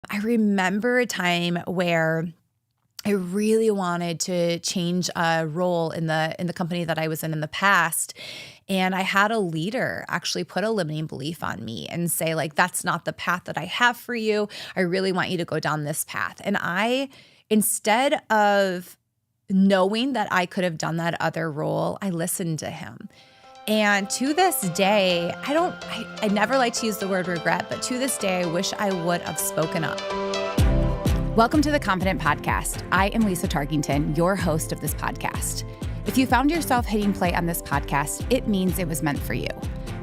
I remember a time where I really wanted to change a role in the company that I was in the past. And I had a leader actually put a limiting belief on me and say, like, that's not the path that I have for you. I really want you to go down this path. And instead of knowing that I could have done that other role, I listened to him. And to this day, I never like to use the word regret, but to this day, I wish I would have spoken up. Welcome to the Confident Podcast. I am Lisa Tarkington, your host of this podcast. If you found yourself hitting play on this podcast, it means it was meant for you.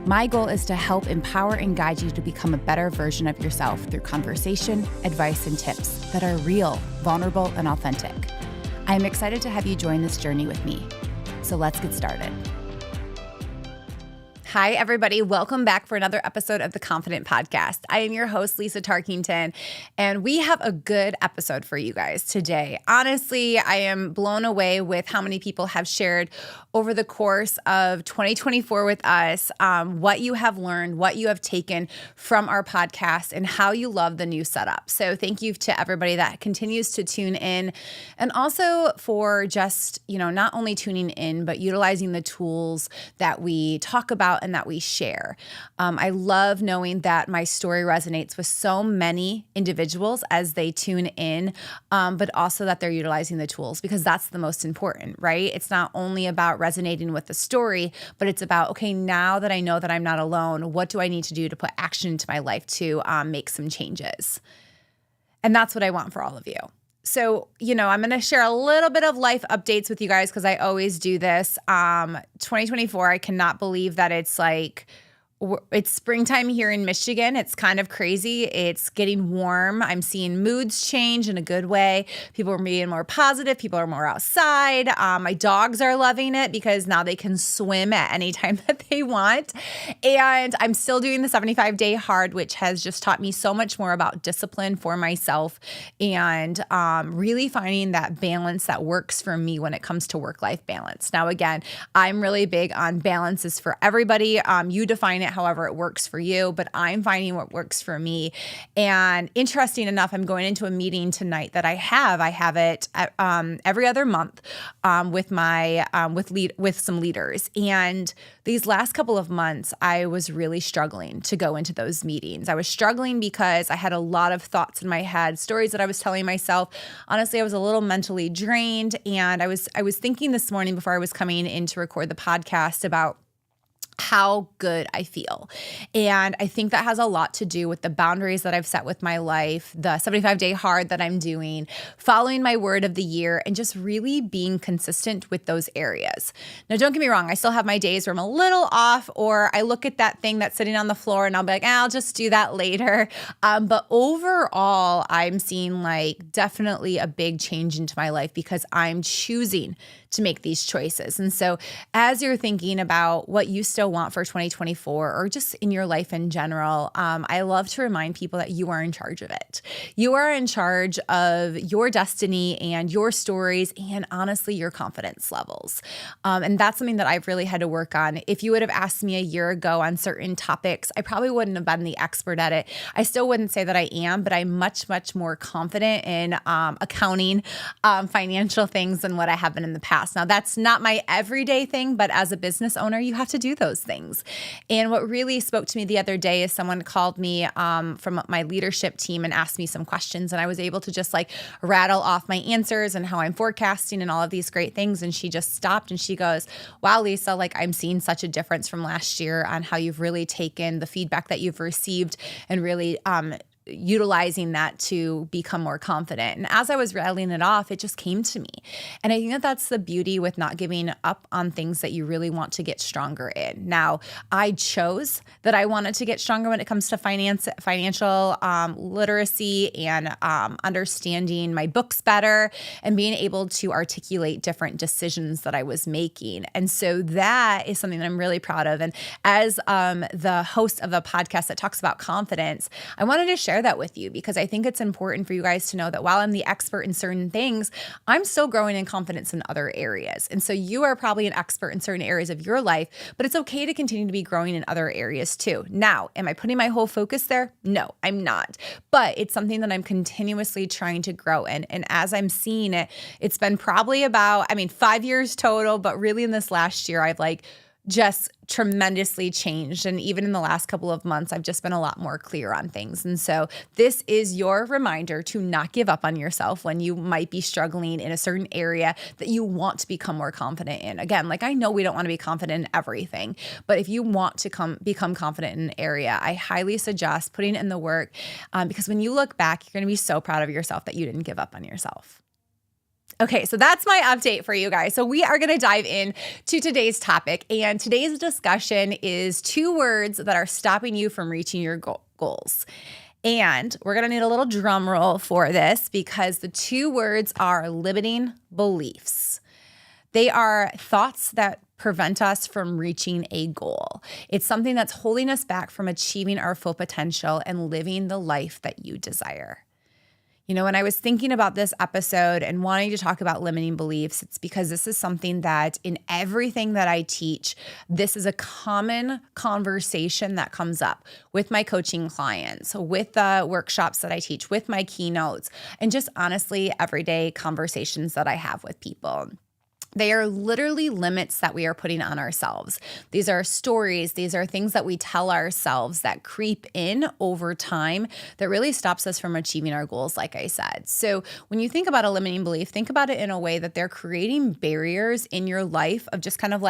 My goal is to help empower and guide you to become a better version of yourself through conversation, advice, and tips that are real, vulnerable, and authentic. I am excited to have you join this journey with me. So let's get started. Hi, everybody. Welcome back for another episode of the Confident Podcast. I am your host, Lisa Tarkington, and we have a good episode for you guys today. Honestly, I am blown away with how many people have shared over the course of 2024 with us what you have learned, what you have taken from our podcast, and how you love the new setup. So thank you to everybody that continues to tune in, and also for just, not only tuning in, but utilizing the tools that we talk about and that we share. I love knowing that my story resonates with so many individuals as they tune in, but also that they're utilizing the tools, because that's the most important, right? It's not only about resonating with the story, but it's about, okay, now that I know that I'm not alone, what do I need to do to put action into my life to make some changes? And that's what I want for all of you. So, I'm going to share a little bit of life updates with you guys because I always do this. 2024, I cannot believe that it's springtime here in Michigan. It's kind of crazy. It's getting warm. I'm seeing moods change in a good way. People are being more positive. People are more outside. My dogs are loving it because now they can swim at any time that they want. And I'm still doing the 75-day hard, which has just taught me so much more about discipline for myself and really finding that balance that works for me when it comes to work-life balance. Now, again, I'm really big on balances for everybody. You define it however it works for you, but I'm finding what works for me. And interesting enough, I'm going into a meeting tonight that I have it every other month with some leaders. And these last couple of months, I was really struggling to go into those meetings. I was struggling because I had a lot of thoughts in my head, stories that I was telling myself. Honestly, I was a little mentally drained, and I was thinking this morning before I was coming in to record the podcast about how good I feel. And I think that has a lot to do with the boundaries that I've set with my life, the 75-day hard that I'm doing, following my word of the year, and just really being consistent with those areas. Now, don't get me wrong. I still have my days where I'm a little off, or I look at that thing that's sitting on the floor and I'll be like, I'll just do that later. But overall, I'm seeing definitely a big change into my life because I'm choosing to make these choices. And so as you're thinking about what you still want for 2024 or just in your life in general, I love to remind people that you are in charge of it. You are in charge of your destiny and your stories and honestly, your confidence levels. And that's something that I've really had to work on. If you would have asked me a year ago on certain topics, I probably wouldn't have been the expert at it. I still wouldn't say that I am, but I'm much, much more confident in accounting, financial things than what I have been in the past. Now, that's not my everyday thing, but as a business owner, you have to do those things. And what really spoke to me the other day is someone called me from my leadership team and asked me some questions, and I was able to just rattle off my answers and how I'm forecasting and all of these great things. And she just stopped and she goes, wow, Lisa, I'm seeing such a difference from last year on how you've really taken the feedback that you've received and really utilizing that to become more confident. And as I was rattling it off, it just came to me. And I think that that's the beauty with not giving up on things that you really want to get stronger in. Now, I chose that I wanted to get stronger when it comes to financial literacy and understanding my books better and being able to articulate different decisions that I was making. And so that is something that I'm really proud of. And as the host of a podcast that talks about confidence, I wanted to share share that with you because I think it's important for you guys to know that while I'm the expert in certain things, I'm still growing in confidence in other areas. And so you are probably an expert in certain areas of your life, but it's okay to continue to be growing in other areas too. Now, am I putting my whole focus there? No, I'm not. But it's something that I'm continuously trying to grow in. And as I'm seeing it, it's been probably about, 5 years total, but really in this last year, I've just tremendously changed. And even in the last couple of months, I've just been a lot more clear on things. And so this is your reminder to not give up on yourself when you might be struggling in a certain area that you want to become more confident in. Again, I know we don't want to be confident in everything, but if you want to become confident in an area, I highly suggest putting in the work because when you look back, you're going to be so proud of yourself that you didn't give up on yourself. Okay, so that's my update for you guys. So we are going to dive in to today's topic, and today's discussion is 2 words that are stopping you from reaching your goals. And we're going to need a little drum roll for this because the 2 words are limiting beliefs. They are thoughts that prevent us from reaching a goal. It's something that's holding us back from achieving our full potential and living the life that you desire. When I was thinking about this episode and wanting to talk about limiting beliefs, it's because this is something that in everything that I teach, this is a common conversation that comes up with my coaching clients, with the workshops that I teach, with my keynotes, and just honestly, everyday conversations that I have with people. They are literally limits that we are putting on ourselves. These are stories. These are things that we tell ourselves that creep in over time that really stops us from achieving our goals, like I said. So when you think about a limiting belief, think about it in a way that they're creating barriers in your life of just kind of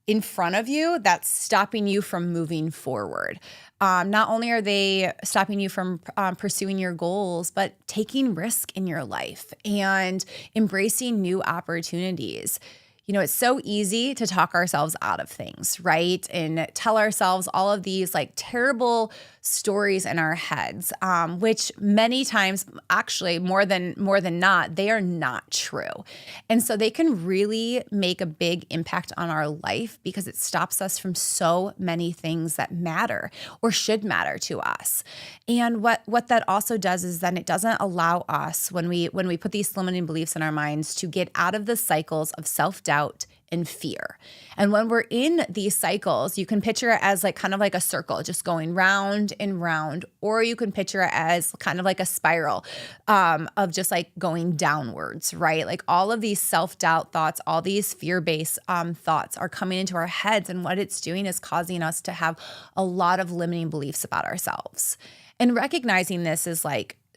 in front of you that's stopping you from moving forward. Not only are they stopping you from pursuing your goals, but taking risk in your life and embracing new opportunities. It's so easy to talk ourselves out of things, right? And tell ourselves all of these terrible stories in our heads, which many times, actually more than not, they are not true. And so they can really make a big impact on our life because it stops us from so many things that matter or should matter to us. And what that also does is then it doesn't allow us when we put these limiting beliefs in our minds to get out of the cycles of self-doubt and fear. And when we're in these cycles, you can picture it as kind of like a circle, just going round and round, or you can picture it as kind of like a spiral of just going downwards, right? All of these self-doubt thoughts, all these fear-based thoughts are coming into our heads. And what it's doing is causing us to have a lot of limiting beliefs about ourselves. And recognizing this is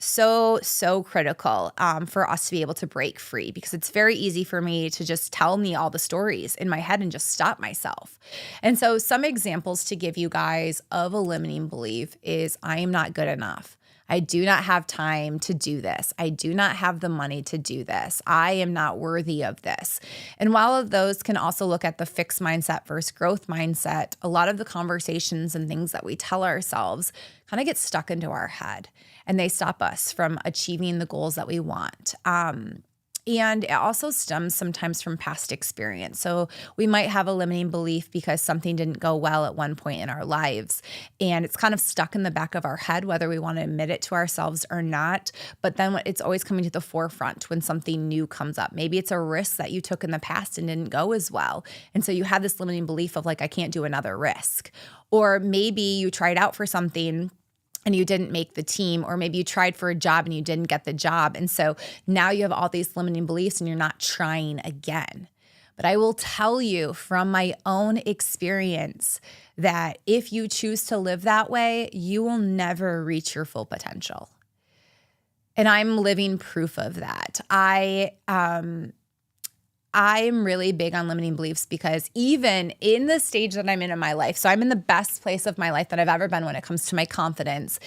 so critical for us to be able to break free because it's very easy for me to just tell me all the stories in my head and just stop myself. And so some examples to give you guys of a limiting belief is I am not good enough. I do not have time to do this. I do not have the money to do this. I am not worthy of this. And while of those can also look at the fixed mindset versus growth mindset, a lot of the conversations and things that we tell ourselves kind of get stuck into our head and they stop us from achieving the goals that we want. And it also stems sometimes from past experience. So we might have a limiting belief because something didn't go well at one point in our lives. And it's kind of stuck in the back of our head, whether we want to admit it to ourselves or not. But then it's always coming to the forefront when something new comes up. Maybe it's a risk that you took in the past and didn't go as well. And so you have this limiting belief of I can't do another risk. Or maybe you tried out for something and you didn't make the team, or maybe you tried for a job and you didn't get the job. And so now you have all these limiting beliefs and you're not trying again. But I will tell you from my own experience that if you choose to live that way, you will never reach your full potential. And I'm living proof of that. I'm really big on limiting beliefs because even in the stage that I'm in my life, so I'm in the best place of my life that I've ever been when it comes to my confidence,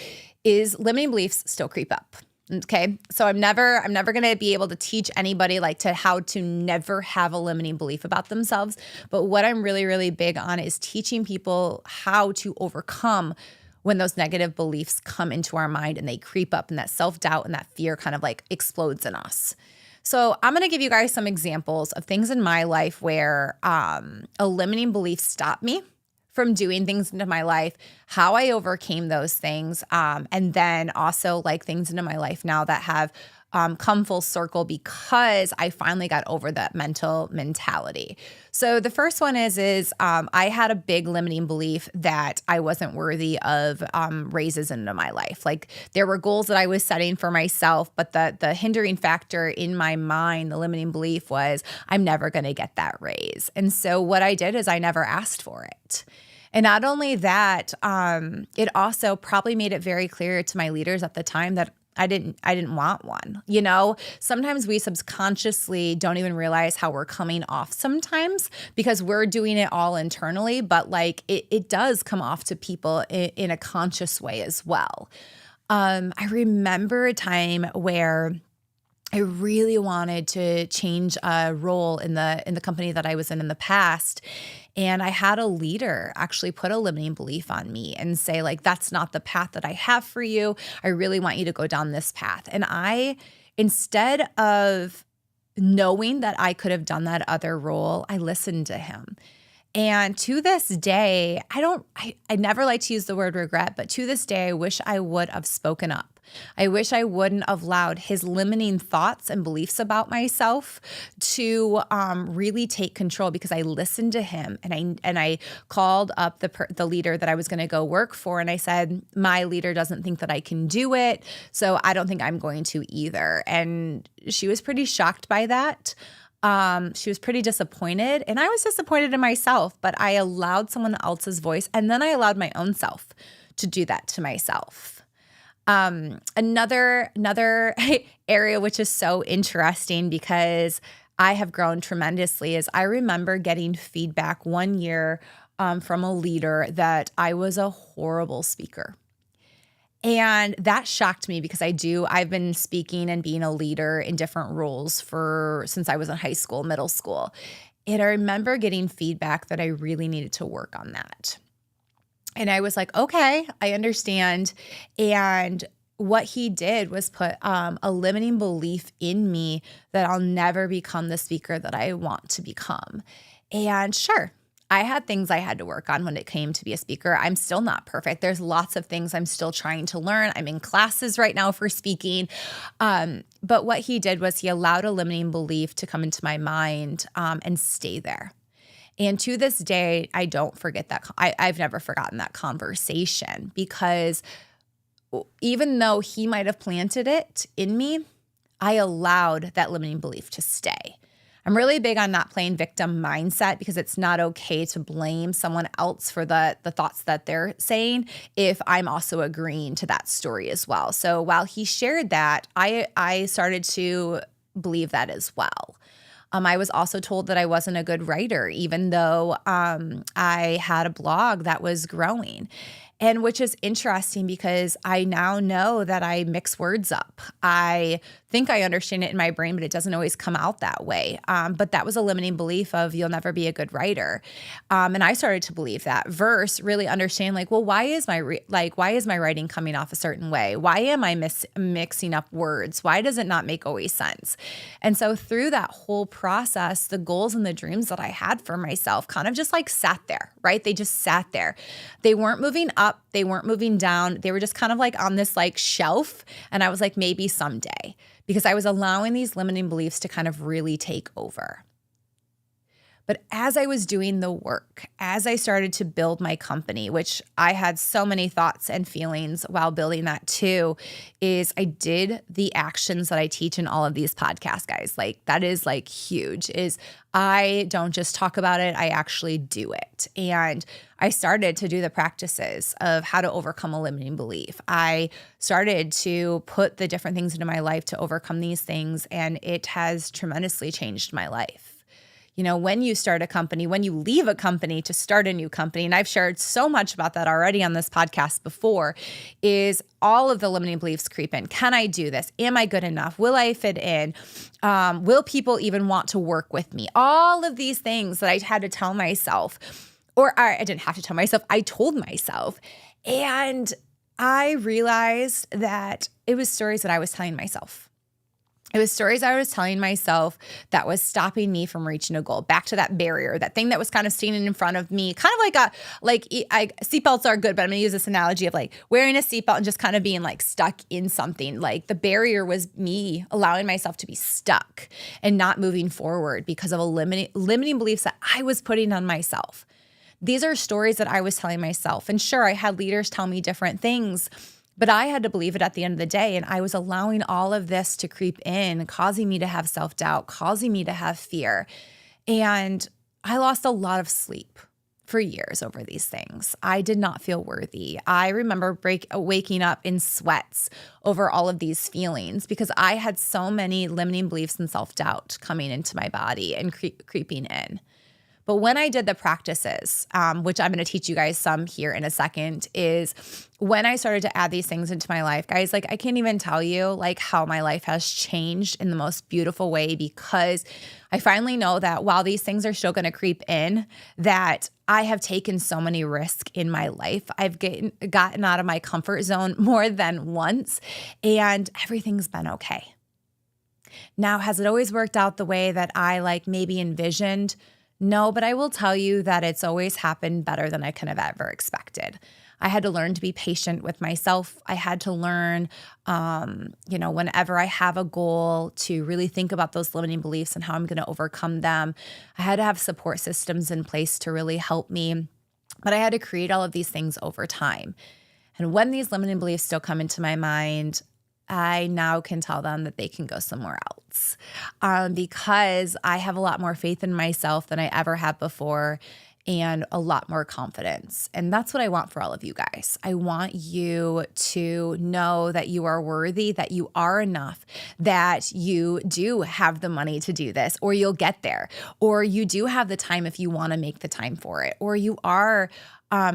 is limiting beliefs still creep up. Okay. So I'm never going to be able to teach anybody how to never have a limiting belief about themselves. But what I'm really, really big on is teaching people how to overcome when those negative beliefs come into our mind and they creep up and that self-doubt and that fear kind of explodes in us. So I'm going to give you guys some examples of things in my life where a limiting belief stopped me from doing things into my life, how I overcame those things, and then also like things into my life now that have come full circle because I finally got over that mental mentality. So the first one is I had a big limiting belief that I wasn't worthy of raises into my life. Like there were goals that I was setting for myself, but the hindering factor in my mind, the limiting belief was I'm never going to get that raise. And so what I did is I never asked for it. And not only that, it also probably made it very clear to my leaders at the time that I didn't want one. You know, sometimes we subconsciously don't even realize how we're coming off sometimes because we're doing it all internally, but like it does come off to people in a conscious way as well. I remember a time where I really wanted to change a role in the company that I was in the past. And I had a leader actually put a limiting belief on me and say, like, that's not the path that I have for you. I really want you to go down this path. And I, instead of knowing that I could have done that other role, I listened to him. And to this day, I never like to use the word regret, but to this day, I wish I would have spoken up. I wish I wouldn't have allowed his limiting thoughts and beliefs about myself to really take control because I listened to him and I called up the leader that I was going to go work for and I said, my leader doesn't think that I can do it, so I don't think I'm going to either. And she was pretty shocked by that. She was pretty disappointed and I was disappointed in myself, but I allowed someone else's voice and then I allowed my own self to do that to myself. Another area which is so interesting because I have grown tremendously is I remember getting feedback one year from a leader that I was a horrible speaker. And that shocked me because I've been speaking and being a leader in different roles since I was in high school, middle school. And I remember getting feedback that I really needed to work on that. And I was like, okay, I understand. And what he did was put a limiting belief in me that I'll never become the speaker that I want to become. And sure, I had things I had to work on when it came to be a speaker. I'm still not perfect. There's lots of things I'm still trying to learn. I'm in classes right now for speaking. But what he did was he allowed a limiting belief to come into my mind and stay there. And to this day, I don't forget that. I've never forgotten that conversation because even though he might have planted it in me, I allowed that limiting belief to stay. I'm really big on not playing victim mindset because it's not okay to blame someone else for the thoughts that they're saying if I'm also agreeing to that story as well. So while he shared that, I started to believe that as well. I was also told that I wasn't a good writer, even though I had a blog that was growing. And which is interesting because I now know that I mix words up. I think I understand it in my brain, but it doesn't always come out that way. But that was a limiting belief of you'll never be a good writer. And I started to believe that versus really understand like, well, why is my writing coming off a certain way? Why am I mixing up words? Why does it not make always sense? And so through that whole process, the goals and the dreams that I had for myself kind of just like sat there, right? They just sat there. They weren't moving up. They weren't moving down. They were just kind of like on this like shelf. And I was like, maybe someday, because I was allowing these limiting beliefs to kind of really take over. But as I was doing the work, as I started to build my company, which I had so many thoughts and feelings while building that too, is I did the actions that I teach in all of these podcasts, guys. Like that is like huge, is I don't just talk about it, I actually do it. And I started to do the practices of how to overcome a limiting belief. I started to put the different things into my life to overcome these things, and it has tremendously changed my life. You know, when you start a company, when you leave a company to start a new company, and I've shared so much about that already on this podcast before, is all of the limiting beliefs creep in. Can I do this? Am I good enough? Will I fit in? Will people even want to work with me? All of these things that I had to tell myself, or I didn't have to tell myself, I told myself. And I realized that it was stories that I was telling myself. It was stories I was telling myself that was stopping me from reaching a goal. Back to that barrier, that thing that was kind of standing in front of me, kind of seatbelts are good, but I'm going to use this analogy of like wearing a seatbelt and just kind of being like stuck in something. Like the barrier was me allowing myself to be stuck and not moving forward because of limiting beliefs that I was putting on myself. These are stories that I was telling myself. And sure, I had leaders tell me different things, but I had to believe it at the end of the day. And I was allowing all of this to creep in, causing me to have self-doubt, causing me to have fear. And I lost a lot of sleep for years over these things. I did not feel worthy. I remember waking up in sweats over all of these feelings because I had so many limiting beliefs and self-doubt coming into my body and creeping in. But when I did the practices, which I'm going to teach you guys some here in a second, is when I started to add these things into my life, guys, like I can't even tell you like how my life has changed in the most beautiful way, because I finally know that while these things are still going to creep in, that I have taken so many risks in my life. I've gotten out of my comfort zone more than once, and everything's been okay. Now, has it always worked out the way that I like maybe envisioned? No, but I will tell you that it's always happened better than I could have ever expected. I had to learn to be patient with myself. I had to learn, whenever I have a goal, to really think about those limiting beliefs and how I'm going to overcome them. I had to have support systems in place to really help me. But I had to create all of these things over time. And when these limiting beliefs still come into my mind, I now can tell them that they can go somewhere else, because I have a lot more faith in myself than I ever had before, and a lot more confidence. And that's what I want for all of you guys. I want you to know that you are worthy, that you are enough, that you do have the money to do this, or you'll get there, or you do have the time if you want to make the time for it, or you are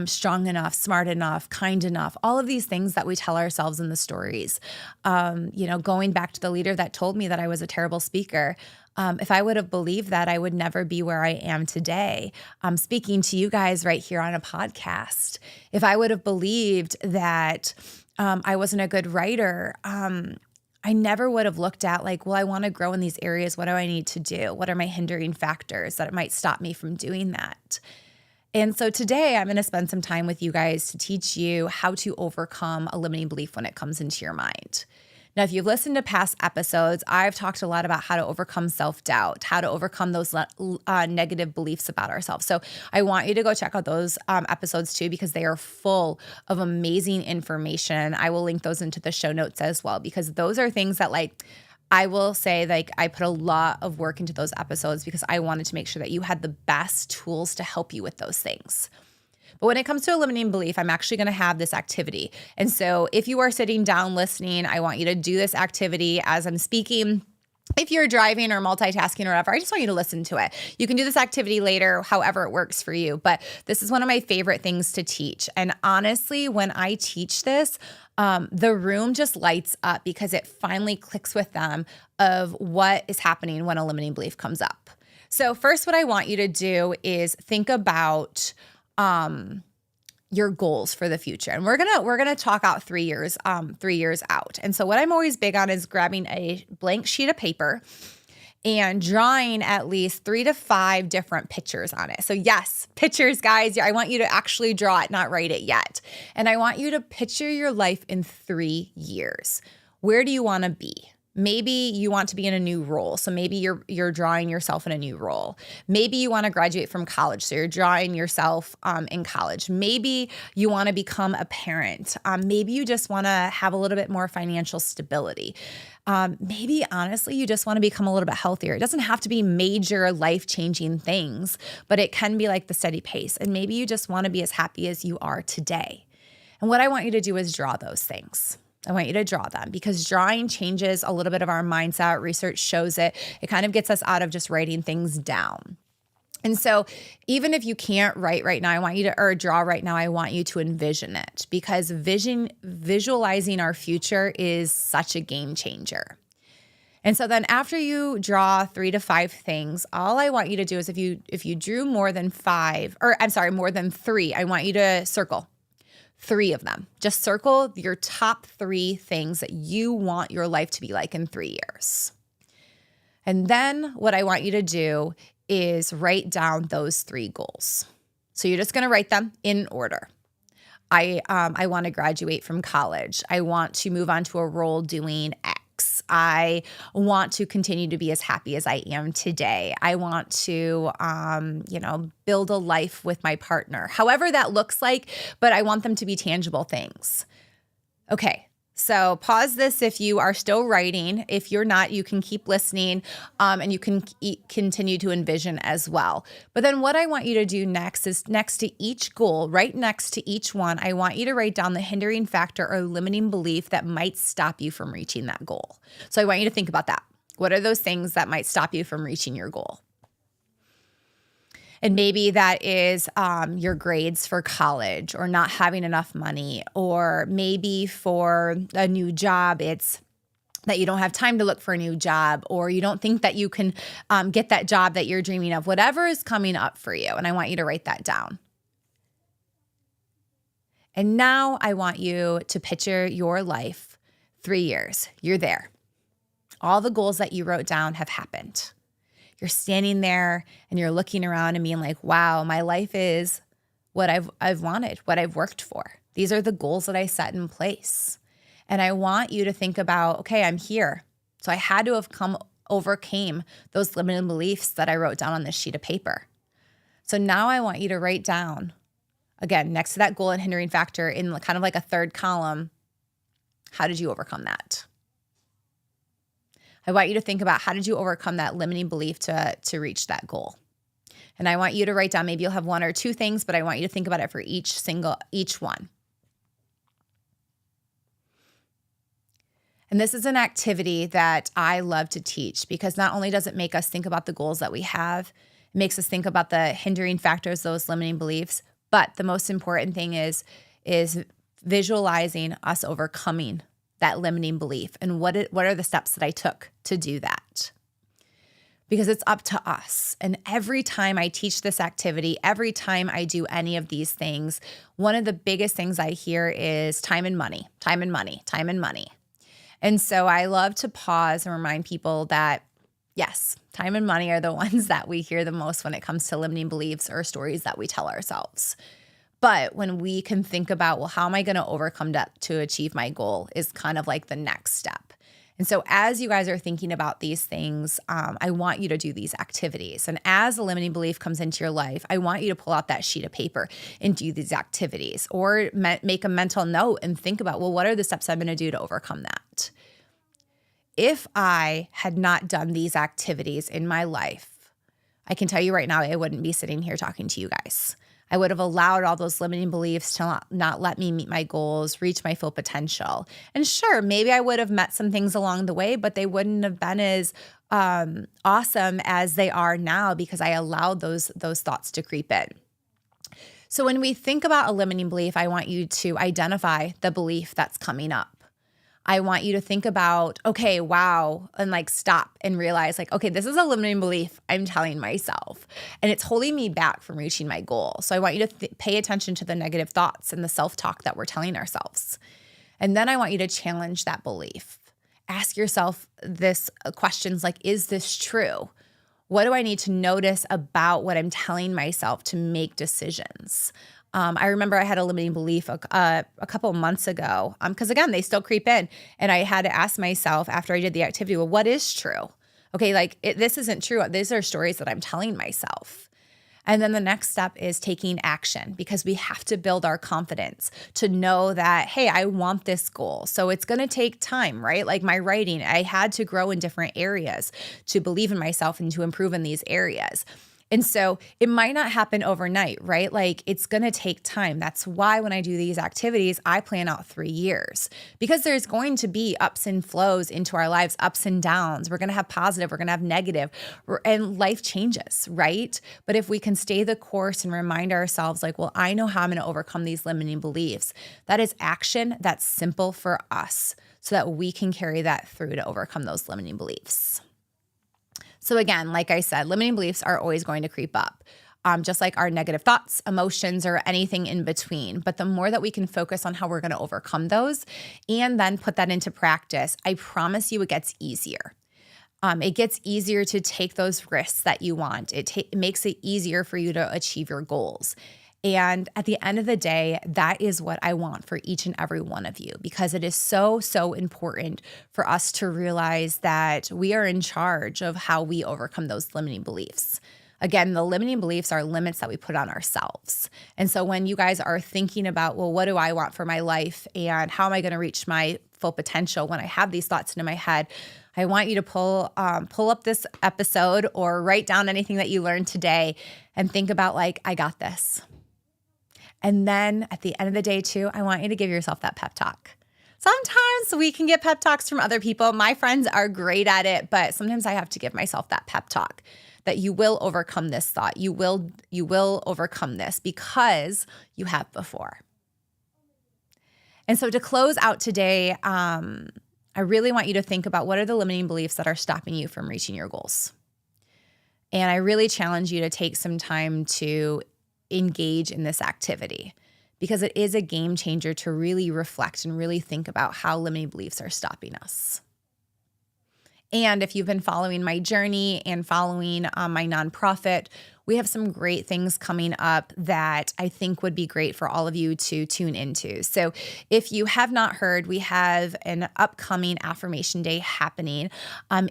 strong enough, smart enough, kind enough, all of these things that we tell ourselves in the stories. Going back to the leader that told me that I was a terrible speaker, if I would have believed that, I would never be where I am today. I'm speaking to you guys right here on a podcast. If I would have believed that I wasn't a good writer, I never would have looked at like, well, I want to grow in these areas. What do I need to do? What are my hindering factors that might stop me from doing that? And so today I'm going to spend some time with you guys to teach you how to overcome a limiting belief when it comes into your mind. Now, if you've listened to past episodes, I've talked a lot about how to overcome self-doubt, how to overcome those negative beliefs about ourselves. So I want you to go check out those episodes too, because they are full of amazing information. I will link those into the show notes as well, because those are things that I will say, I put a lot of work into those episodes because I wanted to make sure that you had the best tools to help you with those things. But when it comes to a limiting belief, I'm actually going to have this activity. And so if you are sitting down listening, I want you to do this activity as I'm speaking. If you're driving or multitasking or whatever, I just want you to listen to it. You can do this activity later, however it works for you. But this is one of my favorite things to teach. And honestly, when I teach this, the room just lights up because it finally clicks with them of what is happening when a limiting belief comes up. So first, what I want you to do is think about your goals for the future. And we're gonna talk out 3 years out. And so what I'm always big on is grabbing a blank sheet of paper and drawing at least 3 to 5 different pictures on it. So yes, pictures, guys. I want you to actually draw it, not write it yet. And I want you to picture your life in 3 years. Where do you want to be? Maybe you want to be in a new role. So maybe you're drawing yourself in a new role. Maybe you want to graduate from college. So you're drawing yourself in college. Maybe you want to become a parent. Maybe you just want to have a little bit more financial stability. Maybe honestly, you just want to become a little bit healthier. It doesn't have to be major life-changing things, but it can be like the steady pace. And maybe you just want to be as happy as you are today. And what I want you to do is draw those things. I want you to draw them because drawing changes a little bit of our mindset. Research shows it. It kind of gets us out of just writing things down. And so even if you can't write right now, or draw right now, I want you to envision it, because visualizing our future is such a game changer. And so then after you draw 3 to 5 things, all I want you to do is if you drew more than 3, I want you to circle 3 of them. Just circle your top 3 things that you want your life to be like in 3 years. And then what I want you to do is write down those 3 goals. So you're just going to write them in order. I want to graduate from college. I want to move on to a role doing X. I want to continue to be as happy as I am today. I want to, build a life with my partner, however that looks like, but I want them to be tangible things. Okay. So pause this if you are still writing. If you're not, you can keep listening and you can continue to envision as well. But then what I want you to do next is next to each goal, right next to each one, I want you to write down the hindering factor or limiting belief that might stop you from reaching that goal. So I want you to think about that. What are those things that might stop you from reaching your goal? And maybe that is your grades for college or not having enough money, or maybe for a new job, it's that you don't have time to look for a new job, or you don't think that you can get that job that you're dreaming of, whatever is coming up for you. And I want you to write that down. And now I want you to picture your life 3 years. You're there. All the goals that you wrote down have happened. You're standing there and you're looking around and being like, wow, my life is what I've wanted, what I've worked for. These are the goals that I set in place. And I want you to think about, okay, I'm here. So I had to have overcame those limiting beliefs that I wrote down on this sheet of paper. So now I want you to write down, again, next to that goal and hindering factor in kind of like a third column, how did you overcome that? I want you to think about how did you overcome that limiting belief to reach that goal. And I want you to write down, maybe you'll have 1 or 2 things, but I want you to think about it for each one. And this is an activity that I love to teach because not only does it make us think about the goals that we have, it makes us think about the hindering factors, those limiting beliefs, but the most important thing is visualizing us overcoming that limiting belief and what are the steps that I took to do that. Because it's up to us. And every time I teach this activity, every time I do any of these things, one of the biggest things I hear is time and money, time and money, time and money. And so I love to pause and remind people that, yes, time and money are the ones that we hear the most when it comes to limiting beliefs or stories that we tell ourselves. But when we can think about, well, how am I going to overcome that to achieve my goal is kind of like the next step. And so as you guys are thinking about these things, I want you to do these activities. And as a limiting belief comes into your life, I want you to pull out that sheet of paper and do these activities, or make a mental note and think about, well, what are the steps I'm going to do to overcome that? If I had not done these activities in my life, I can tell you right now, I wouldn't be sitting here talking to you guys. I would have allowed all those limiting beliefs to not let me meet my goals, reach my full potential. And sure, maybe I would have met some things along the way, but they wouldn't have been as awesome as they are now because I allowed those thoughts to creep in. So when we think about a limiting belief, I want you to identify the belief that's coming up. I want you to think about, okay, wow, and stop and realize okay, this is a limiting belief I'm telling myself, and it's holding me back from reaching my goal. So I want you to pay attention to the negative thoughts and the self-talk that we're telling ourselves. And then I want you to challenge that belief. Ask yourself this questions like, is this true? What do I need to notice about what I'm telling myself to make decisions? I remember I had a limiting belief a couple of months ago because, again, they still creep in. And I had to ask myself after I did the activity, well, what is true? Okay, this isn't true. These are stories that I'm telling myself. And then the next step is taking action because we have to build our confidence to know that, hey, I want this goal. So it's going to take time, right? Like my writing, I had to grow in different areas to believe in myself and to improve in these areas. And so it might not happen overnight, right? It's going to take time. That's why when I do these activities, I plan out 3 years because there's going to be ups and flows into our lives, ups and downs. We're going to have positive, we're going to have negative, and life changes, right? But if we can stay the course and remind ourselves well, I know how I'm going to overcome these limiting beliefs. That is action that's simple for us so that we can carry that through to overcome those limiting beliefs. So again, like I said, limiting beliefs are always going to creep up, just like our negative thoughts, emotions, or anything in between. But the more that we can focus on how we're going to overcome those and then put that into practice, I promise you it gets easier. It gets easier to take those risks that you want. It makes it easier for you to achieve your goals. And at the end of the day, that is what I want for each and every one of you, because it is so, so important for us to realize that we are in charge of how we overcome those limiting beliefs. Again, the limiting beliefs are limits that we put on ourselves. And so when you guys are thinking about, well, what do I want for my life and how am I going to reach my full potential when I have these thoughts into my head, I want you to pull up this episode or write down anything that you learned today and think about like, I got this. And then at the end of the day too, I want you to give yourself that pep talk. Sometimes we can get pep talks from other people. My friends are great at it, but sometimes I have to give myself that pep talk that you will overcome this thought. You will overcome this because you have before. And so to close out today, I really want you to think about what are the limiting beliefs that are stopping you from reaching your goals. And I really challenge you to take some time to engage in this activity because it is a game changer to really reflect and really think about how limiting beliefs are stopping us. And if you've been following my journey and following my nonprofit, we have some great things coming up that I think would be great for all of you to tune into. So if you have not heard, we have an upcoming Affirmation Day happening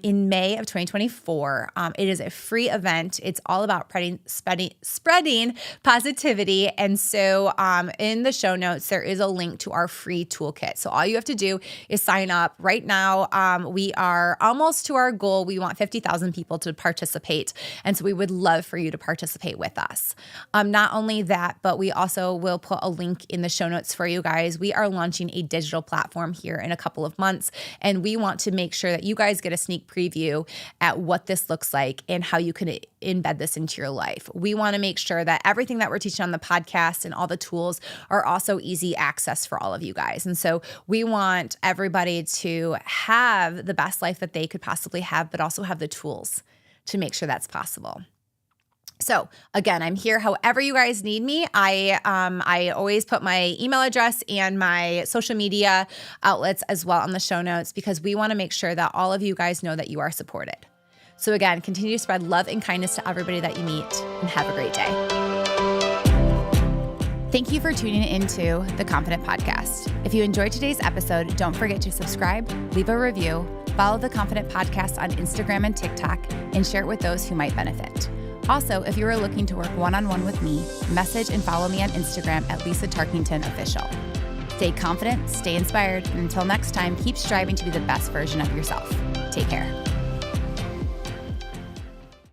in May of 2024. It is a free event. It's all about spreading positivity. And so in the show notes, there is a link to our free toolkit. So all you have to do is sign up. Right now, we are almost to our goal. We want 50,000 people to participate. And so we would love for you to participate with us. Not only that, but we also will put a link in the show notes for you guys. We are launching a digital platform here in a couple of months, and we want to make sure that you guys get a sneak preview at what this looks like and how you can embed this into your life. We want to make sure that everything that we're teaching on the podcast and all the tools are also easy access for all of you guys. And so we want everybody to have the best life that they could possibly have, but also have the tools to make sure that's possible. So again, I'm here however you guys need me. I always put my email address and my social media outlets as well on the show notes because we want to make sure that all of you guys know that you are supported. So again, continue to spread love and kindness to everybody that you meet and have a great day. Thank you for tuning into the Confident Podcast. If you enjoyed today's episode, don't forget to subscribe, leave a review, follow the Confident Podcast on Instagram and TikTok, and share it with those who might benefit. Also, if you are looking to work one-on-one with me, message and follow me on Instagram at Lisa Tarkington Official. Stay confident, stay inspired, and until next time, keep striving to be the best version of yourself. Take care.